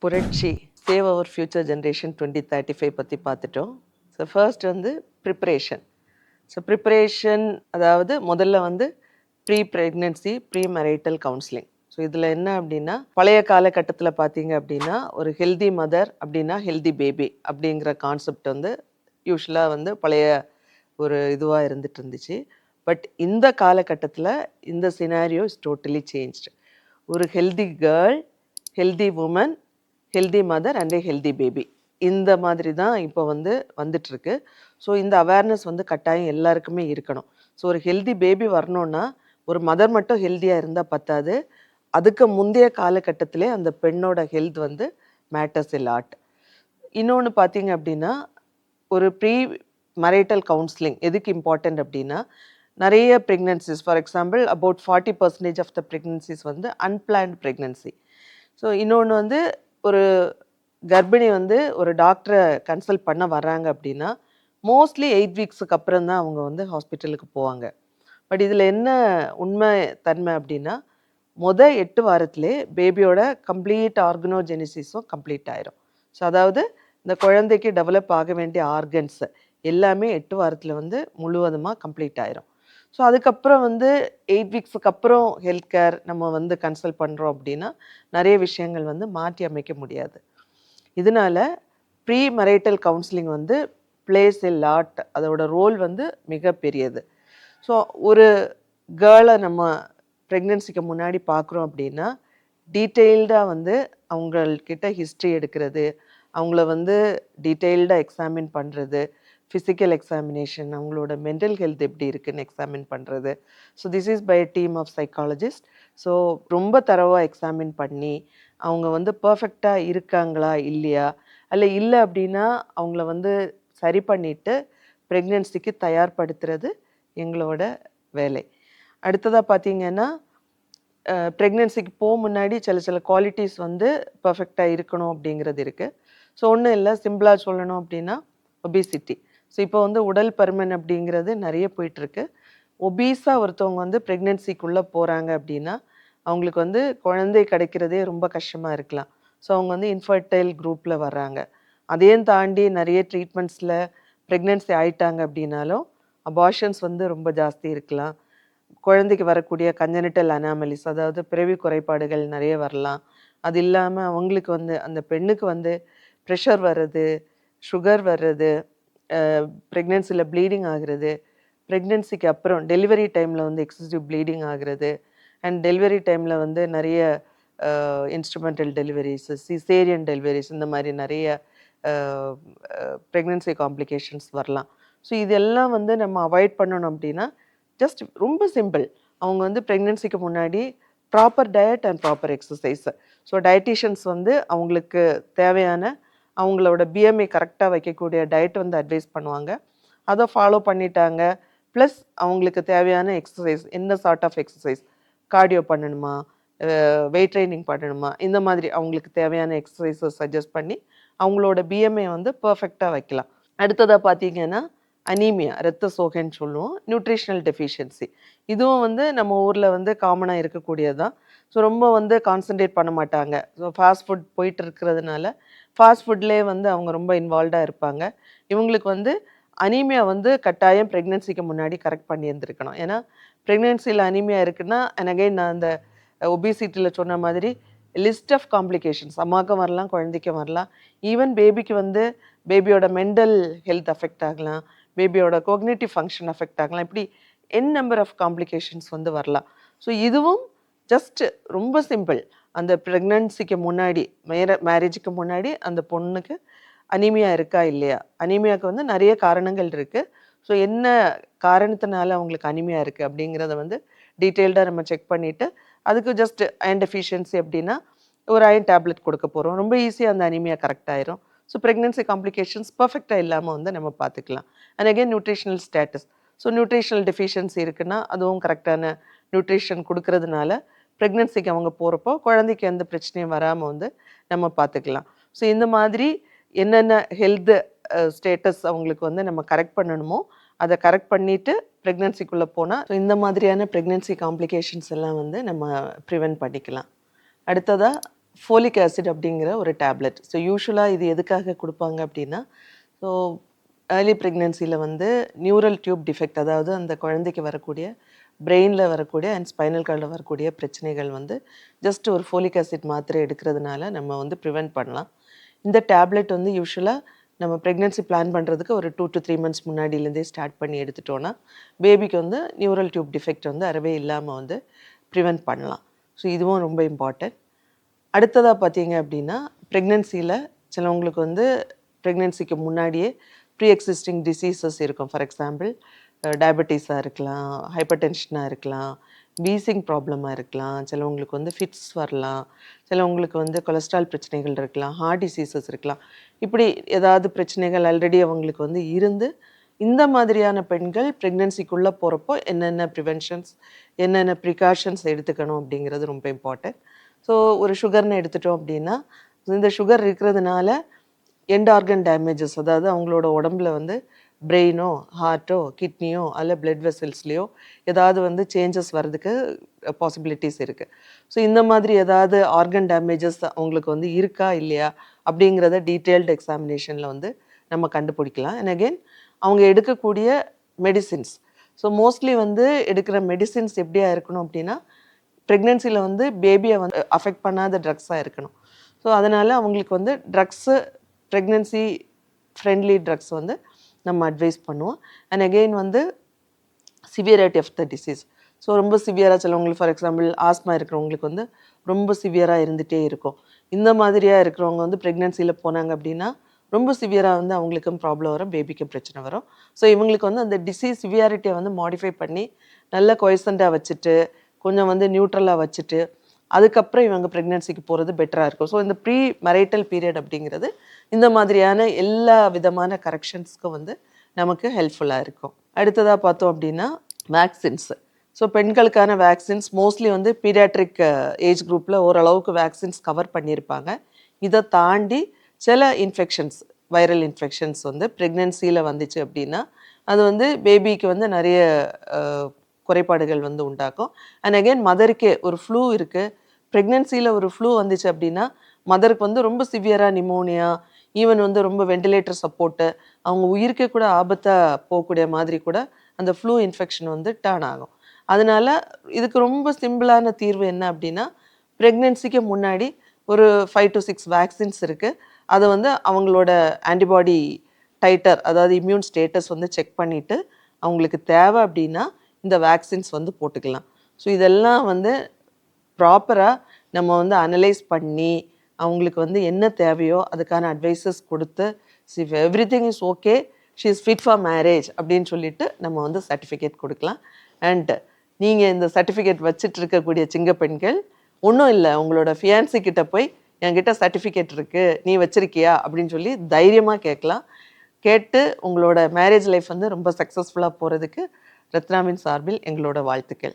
புரட்சி சேவ் அவர் future generation 2035 பற்றி பார்த்துட்டோம். ஸோ ஃபர்ஸ்ட் வந்து ப்ரிப்ரேஷன். ஸோ ப்ரிப்ரேஷன் அதாவது முதல்ல வந்து pre pregnancy pre marital counselling. So இதில் என்ன அப்படின்னா, பழைய காலகட்டத்தில் பார்த்தீங்க அப்படின்னா ஒரு ஹெல்தி மதர் அப்படின்னா ஹெல்தி பேபி அப்படிங்கிற கான்செப்ட் வந்து யூஸ்வலாக வந்து பழைய ஒரு இதுவாக இருந்துட்டு இருந்துச்சு. பட் இந்த காலகட்டத்தில் இந்த சினாரியோ இஸ் டோட்டலி சேஞ்ச்டு. ஒரு healthy girl, healthy woman, healthy mother and a healthy baby, இந்த மாதிரி தான் இப்போ வந்து வந்துட்டுருக்கு. ஸோ இந்த அவேர்னஸ் வந்து கட்டாயம் எல்லாருக்குமே இருக்கணும். ஸோ ஒரு ஹெல்தி பேபி வரணுன்னா ஒரு மதர் மட்டும் ஹெல்த்தியாக இருந்தால் பத்தாது, அதுக்கு முந்தைய காலகட்டத்திலே அந்த பெண்ணோட ஹெல்த் வந்து மேட்டர்ஸ் எ லாட். இன்னொன்று பார்த்தீங்க அப்படின்னா, ஒரு ப்ரீ மரைட்டல் கவுன்சிலிங் எதுக்கு இம்பார்ட்டன்ட் அப்படின்னா, நிறைய pregnancies, for example about 40% of the pregnancies வந்து அன்பிளான்ட் ப்ரெக்னன்சி. ஸோ இன்னொன்று வந்து ஒரு கர்ப்பிணி வந்து ஒரு டாக்டரை கன்சல்ட் பண்ண வர்றாங்க அப்படின்னா மோஸ்ட்லி 8 வீக்ஸுக்கு அப்புறம் தான் அவங்க வந்து ஹாஸ்பிட்டலுக்கு போவாங்க. பட் இதில் என்ன உண்மை தன்மை அப்படின்னா, 8 வாரத்திலே பேபியோட கம்ப்ளீட் ஆர்கனோஜெனிசிஸும் கம்ப்ளீட் ஆயிரும். ஸோ அதாவது இந்த குழந்தைக்கு டெவலப் ஆக வேண்டிய ஆர்கன்ஸ் எல்லாமே 8 வாரத்தில் வந்து முழுவதுமாக கம்ப்ளீட் ஆயிரும். ஸோ அதுக்கப்புறம் வந்து 8 வீக்ஸுக்கு அப்புறம் ஹெல்த் கேர் நம்ம வந்து கன்சல்ட் பண்ணுறோம் அப்படின்னா நிறைய விஷயங்கள் வந்து மாற்றி அமைக்க முடியாது. இதனால ப்ரீ மரைட்டல் கவுன்சிலிங் வந்து பிளேஸ் எ லாட், அதோட ரோல் வந்து மிக பெரியது. ஸோ ஒரு கேர்ளை நம்ம ப்ரெக்னென்சிக்கு முன்னாடி பார்க்குறோம் அப்படின்னா டீட்டெயில்டாக வந்து அவங்கக்கிட்ட ஹிஸ்ட்ரி எடுக்கிறது, அவங்கள வந்து டீட்டெயில்டாக எக்ஸாமின் பண்ணுறது, ஃபிசிக்கல் எக்ஸாமினேஷன், அவங்களோட மென்டல் ஹெல்த் எப்படி இருக்குன்னு எக்ஸாமின் பண்ணுறது. So this is by team of psychologist. So ரொம்ப தரவாக எக்ஸாமின் பண்ணி அவங்க வந்து பர்ஃபெக்டாக இருக்காங்களா இல்லையா, இல்லை அப்படின்னா அவங்கள வந்து சரி பண்ணிவிட்டு ப்ரெக்னென்சிக்கு தயார்படுத்துறது எங்களோட வேலை. அடுத்ததாக பார்த்தீங்கன்னா, ப்ரெக்னென்சிக்கு முன்னாடி சில குவாலிட்டிஸ் வந்து பர்ஃபெக்டாக இருக்கணும் அப்படிங்கிறது இருக்குது. ஸோ ஒன்றும் இல்லை, சிம்பிளாக சொல்லணும் அப்படின்னா ஒபிசிட்டி. ஸோ இப்போ வந்து உடல் பருமன் அப்படிங்கிறது நிறைய போயிட்டுருக்கு. ஒபீஸாக ஒருத்தவங்க வந்து ப்ரெக்னென்சிக்குள்ளே போகிறாங்க அப்படின்னா அவங்களுக்கு வந்து குழந்தை கிடைக்கிறதே ரொம்ப கஷ்டமாக இருக்கலாம். ஸோ அவங்க வந்து இன்ஃபர்டைல் குரூப்பில் வர்றாங்க. அதையும் தாண்டி நிறைய ட்ரீட்மெண்ட்ஸில் ப்ரெக்னென்சி ஆயிட்டாங்க அப்படின்னாலும் அபார்ஷன்ஸ் வந்து ரொம்ப ஜாஸ்தி இருக்கலாம். குழந்தைக்கு வரக்கூடிய கஞ்சனிட்டல் அனாமலிஸ், அதாவது பிறவி குறைபாடுகள் நிறைய வரலாம். அது இல்லாமல் அவங்களுக்கு வந்து அந்த பெண்ணுக்கு வந்து ப்ரெஷர் வர்றது, சுகர் வர்றது, ப்ரெக்னென்சியில் ப்ளீடிங் ஆகிறது, ப்ரெக்னென்சிக்கு அப்புறம் டெலிவரி டைமில் வந்து எக்ஸசிவ் ப்ளீடிங் ஆகிறது, அண்ட் டெலிவரி டைமில் வந்து நிறைய இன்ஸ்ட்ருமெண்டல் டெலிவரிஸ், சிசேரியன் டெலிவரிஸ், இந்த மாதிரி நிறைய ப்ரெக்னென்சி காம்ப்ளிகேஷன்ஸ் வரலாம். ஸோ இதெல்லாம் வந்து நம்ம அவாய்ட் பண்ணணும் அப்படின்னா ஜஸ்ட் ரொம்ப சிம்பிள். அவங்க வந்து ப்ரெக்னென்சிக்கு முன்னாடி proper diet and proper exercise. So dietitians வந்து அவங்களுக்கு தேவையான அவங்களோட பிஎம்ஐ கரெக்டாக வைக்கக்கூடிய டயட் வந்து அட்வைஸ் பண்ணுவாங்க. அதை ஃபாலோ பண்ணிட்டாங்க. ப்ளஸ் அவங்களுக்கு தேவையான எக்ஸசைஸ், என்ன சார்ட் ஆஃப் எக்ஸசைஸ், கார்டியோ பண்ணணுமா, வெயிட் ட்ரைனிங் பண்ணணுமா, இந்த மாதிரி அவங்களுக்கு தேவையான எக்ஸசைஸை சஜஸ்ட் பண்ணி அவங்களோட பிஎம்ஐ வந்து பர்ஃபெக்டாக வைக்கலாம். அடுத்ததாக பார்த்தீங்கன்னா அனீமியா, இரத்த சோகைன்னு சொல்லுவோம், நியூட்ரிஷனல் டெஃபிஷியன்சி. இதுவும் வந்து நம்ம ஊரில் வந்து காமனாக இருக்கக்கூடியது தான். ஸோ ரொம்ப வந்து கான்சன்ட்ரேட் பண்ண மாட்டாங்க. ஸோ ஃபாஸ்ட் ஃபுட் போயிட்டு இருக்கிறதுனால ஃபாஸ்ட் ஃபுட்லேயே வந்து அவங்க ரொம்ப இன்வால்வ்டாக இருப்பாங்க. இவங்களுக்கு வந்து அனீமியா வந்து கட்டாயம் ப்ரெக்னென்சிக்கு முன்னாடி கரெக்ட் பண்ணி இருந்திருக்கணும். ஏன்னா ப்ரெக்னென்சியில் அனீமியா இருக்குன்னா, அண்ட் அகைன் நான் அந்த ஒபிசிட்டியில் சொன்ன மாதிரி லிஸ்ட் ஆஃப் காம்ப்ளிகேஷன்ஸ் அம்மாவுக்கும் வரலாம், குழந்தைக்கும் வரலாம். ஈவன் பேபிக்கு வந்து பேபியோட மென்டல் ஹெல்த் அஃபெக்ட் ஆகலாம், பேபியோட கோக்னேட்டிவ் ஃபங்க்ஷன் அஃபெக்ட் ஆகலாம். இப்படி நம்பர் ஆஃப் காம்ப்ளிகேஷன்ஸ் வந்து வரலாம். ஸோ இதுவும் ஜஸ்ட் ரொம்ப சிம்பிள். அந்த ப்ரெக்னன்சிக்கு முன்னாடி, மேரேஜுக்கு முன்னாடி அந்த பொண்ணுக்கு அனீமியா இருக்கா இல்லையா, அனீமியாவுக்கு வந்து நிறைய காரணங்கள் இருக்குது. ஸோ என்ன காரணத்தினால அவங்களுக்கு அனீமியா இருக்குது அப்படிங்கிறத வந்து டீட்டெயில்டாக நம்ம செக் பண்ணிவிட்டு அதுக்கு ஜஸ்ட் அயன் டெஃபிஷியன்சி அப்படின்னா ஒரு அயன் டேப்லெட் கொடுக்க போகிறோம். ரொம்ப ஈஸியாக அந்த அனீமியா கரெக்ட் ஆயிரும். ஸோ ப்ரெக்னென்சி காம்ப்ளிகேஷன்ஸ் பர்ஃபெக்டாக இல்லாமல் வந்து நம்ம பார்த்துக்கலாம். And again nutritional status. So nutritional deficiency இருக்குன்னா அதுவும் கரெக்டான நியூட்ரிஷன் கொடுக்கறதுனால ப்ரெக்னென்சிக்கு அவங்க போகிறப்போ குழந்தைக்கு எந்த பிரச்சனையும் வராமல் வந்து நம்ம பார்த்துக்கலாம். ஸோ இந்த மாதிரி என்னென்ன ஹெல்த் ஸ்டேட்டஸ் அவங்களுக்கு வந்து நம்ம கரெக்ட் பண்ணணுமோ அதை கரெக்ட் பண்ணிவிட்டு ப்ரெக்னென்சிக்குள்ளே போனால் இந்த மாதிரியான ப்ரெக்னென்சி காம்ப்ளிகேஷன்ஸ் எல்லாம் வந்து நம்ம ப்ரிவென்ட் பண்ணிக்கலாம். அடுத்ததாக ஃபோலிக் ஆசிட் அப்படிங்கிற ஒரு டேப்லெட். ஸோ யூஷுவலாக இது எதுக்காக கொடுப்பாங்க அப்படின்னா, ஸோ ஏர்லி ப்ரெக்னென்சியில் வந்து நியூரல் டியூப் டிஃபெக்ட், அதாவது அந்த குழந்தைக்கு வரக்கூடிய பிரெயினில் வரக்கூடிய அண்ட் ஸ்பைனல் கார்டில் வரக்கூடிய பிரச்சனைகள் வந்து ஜஸ்ட் ஒரு ஃபோலிக் ஆசிட் மாத்திரை எடுக்கிறதுனால நம்ம வந்து ப்ரிவெண்ட் பண்ணலாம். இந்த டேப்லெட் வந்து யூஷுவலாக நம்ம ப்ரெக்னென்சி பிளான் பண்ணுறதுக்கு ஒரு 2 to 3 months முன்னாடியிலேருந்தே ஸ்டார்ட் பண்ணி எடுத்துட்டோன்னா பேபிக்கு வந்து நியூரல் டியூப் டிஃபெக்ட் வந்து அறவே இல்லாமல் வந்து ப்ரிவெண்ட் பண்ணலாம். ஸோ இதுவும் ரொம்ப இம்பார்ட்டன்ட். அடுத்ததாக பார்த்தீங்க அப்படின்னா, ப்ரெக்னென்சியில் சிலவங்களுக்கு வந்து ப்ரெக்னென்சிக்கு முன்னாடியே ப்ரீ எக்ஸிஸ்டிங் டிசீசஸ் இருக்கும். ஃபார் எக்ஸாம்பிள் டயபெட்டிஸாக இருக்கலாம், ஹைப்பர் டென்ஷனாக இருக்கலாம், வீசிங் ப்ராப்ளமாக இருக்கலாம், சிலவங்களுக்கு வந்து ஃபிட்ஸ் வரலாம், சிலவங்களுக்கு வந்து கொலஸ்ட்ரால் பிரச்சனைகள் இருக்கலாம், ஹார்ட் டிசீசஸ் இருக்கலாம். இப்படி ஏதாவது பிரச்சனைகள் ஆல்ரெடி அவங்களுக்கு வந்து இருந்து, இந்த மாதிரியான பெண்கள் ப்ரெக்னென்சிக்குள்ளே போகிறப்போ என்னென்ன ப்ரிவென்ஷன்ஸ், என்னென்ன ப்ரிகாஷன்ஸ் எடுத்துக்கணும் அப்படிங்கிறது ரொம்ப இம்பார்ட்டன்ட். ஸோ ஒரு சுகர்னு எடுத்துட்டோம் அப்படின்னா, இந்த சுகர் இருக்கிறதுனால எண்ட் ஆர்கன் டேமேஜஸ், அதாவது அவங்களோட உடம்புல வந்து பிரெயினோ, ஹார்ட்டோ, கிட்னியோ அல்ல பிளட் வெசல்ஸ்லேயோ ஏதாவது வந்து சேஞ்சஸ் வர்றதுக்கு பாசிபிலிட்டிஸ் இருக்குது. ஸோ இந்த மாதிரி ஏதாவது ஆர்கன் டேமேஜஸ் அவங்களுக்கு வந்து இருக்கா இல்லையா அப்படிங்கிறத டீட்டெயில்டு எக்ஸாமினேஷனில் வந்து நம்ம கண்டுபிடிக்கலாம். அண்ட் அகெயின் அவங்க எடுக்கக்கூடிய மெடிசின்ஸ், ஸோ மோஸ்ட்லி வந்து எடுக்கிற மெடிசின்ஸ் எப்படியா இருக்கணும் அப்படின்னா, ப்ரெக்னென்சியில் வந்து பேபியை வந்து அஃபெக்ட் பண்ணாத ட்ரக்ஸாக இருக்கணும். ஸோ அதனால் அவங்களுக்கு வந்து ட்ரக்ஸு, ப்ரெக்னென்சி ஃப்ரெண்ட்லி ட்ரக்ஸ் வந்து நம்ம அட்வைஸ் பண்ணுவோம். அண்ட் அகெயின் வந்து severity of the disease. So ரொம்ப சிவியராக சிலவங்களுக்கு, ஃபார் எக்ஸாம்பிள் ஆஸ்மா இருக்கிறவங்களுக்கு வந்து ரொம்ப சிவியராக இருந்துகிட்டே இருக்கும். இந்த மாதிரியாக இருக்கிறவங்க வந்து ப்ரெக்னென்சியில் போனாங்க அப்படின்னா ரொம்ப சிவியராக வந்து அவங்களுக்கும் ப்ராப்ளம் வரும், பேபிக்கும் பிரச்சனை வரும். ஸோ இவங்களுக்கு வந்து அந்த டிசீஸ் சிவியாரிட்டியை வந்து மாடிஃபை பண்ணி நல்ல கொயசண்டாக வச்சுட்டு, கொஞ்சம் வந்து நியூட்ரலாக வச்சுட்டு, அதுக்கப்புறம் இவங்க ப்ரெக்னென்சிக்கு போகிறது பெட்டராக இருக்கும். ஸோ இந்த ப்ரீ மெரைட்டல் பீரியட் அப்படிங்கிறது இந்த மாதிரியான எல்லா விதமான கரெக்ஷன்ஸ்க்கும் வந்து நமக்கு ஹெல்ப்ஃபுல்லாக இருக்கும். அடுத்ததாக பார்த்தோம் அப்படின்னா வேக்சின்ஸு. ஸோ பெண்களுக்கான வேக்சின்ஸ் மோஸ்ட்லி வந்து பீடியாட்ரிக் ஏஜ் குரூப்பில் ஓரளவுக்கு வேக்சின்ஸ் கவர் பண்ணியிருப்பாங்க. இதை தாண்டி சில இன்ஃபெக்ஷன்ஸ், வைரல் இன்ஃபெக்ஷன்ஸ் வந்து ப்ரெக்னென்சியில் வந்துச்சு அப்படின்னா அது வந்து பேபிக்கு வந்து நிறைய குறைபாடுகள் வந்து உண்டாக்கும். அண்ட் அகெயின் மதருக்கே ஒரு ஃப்ளூ இருக்குது, ப்ரெக்னென்சியில் ஒரு ஃப்ளூ வந்துச்சு அப்படின்னா மதருக்கு வந்து ரொம்ப சிவியராக நிமோனியா, ஈவன் வந்து ரொம்ப வெண்டிலேட்டர் சப்போர்ட்டு, அவங்க உயிருக்கே கூட ஆபத்தாக போகக்கூடிய மாதிரி கூட அந்த ஃப்ளூ இன்ஃபெக்ஷன் வந்து டர்ன் ஆகும். அதனால் இதுக்கு ரொம்ப சிம்பிளான தீர்வு என்ன அப்படின்னா, ப்ரெக்னென்சிக்கு முன்னாடி ஒரு 5 to 6 வேக்சின்ஸ் இருக்குது. அதை வந்து அவங்களோட ஆன்டிபாடி டைட்டர், அதாவது இம்யூன் ஸ்டேட்டஸ் வந்து செக் பண்ணிவிட்டு அவங்களுக்கு தேவை அப்படின்னா இந்த வேக்சின்ஸ் வந்து போட்டுக்கலாம். ஸோ இதெல்லாம் வந்து ப்ராப்பராக நம்ம வந்து அனலைஸ் பண்ணி அவங்களுக்கு வந்து என்ன தேவையோ அதுக்கான அட்வைசஸ் கொடுத்து, if every thing is okay, she is fit for marriage அப்படின்னு சொல்லிட்டு நம்ம வந்து சர்டிஃபிகேட் கொடுக்கலாம். அண்ட் நீங்கள் இந்த சர்டிஃபிகேட் வச்சுட்டு இருக்கக்கூடிய சிங்க பெண்கள் ஒன்றும் இல்லை, உங்களோட ஃபியான்சி கிட்ட போய் என்கிட்ட சர்டிஃபிகேட் இருக்குது, நீ வச்சுருக்கியா அப்படின்னு சொல்லி தைரியமாக கேட்கலாம். கேட்டு உங்களோட மேரேஜ் லைஃப் வந்து ரொம்ப சக்ஸஸ்ஃபுல்லாக போகிறதுக்கு ரத்னாவின் சார்பில் எங்களோட வாழ்த்துக்கள்.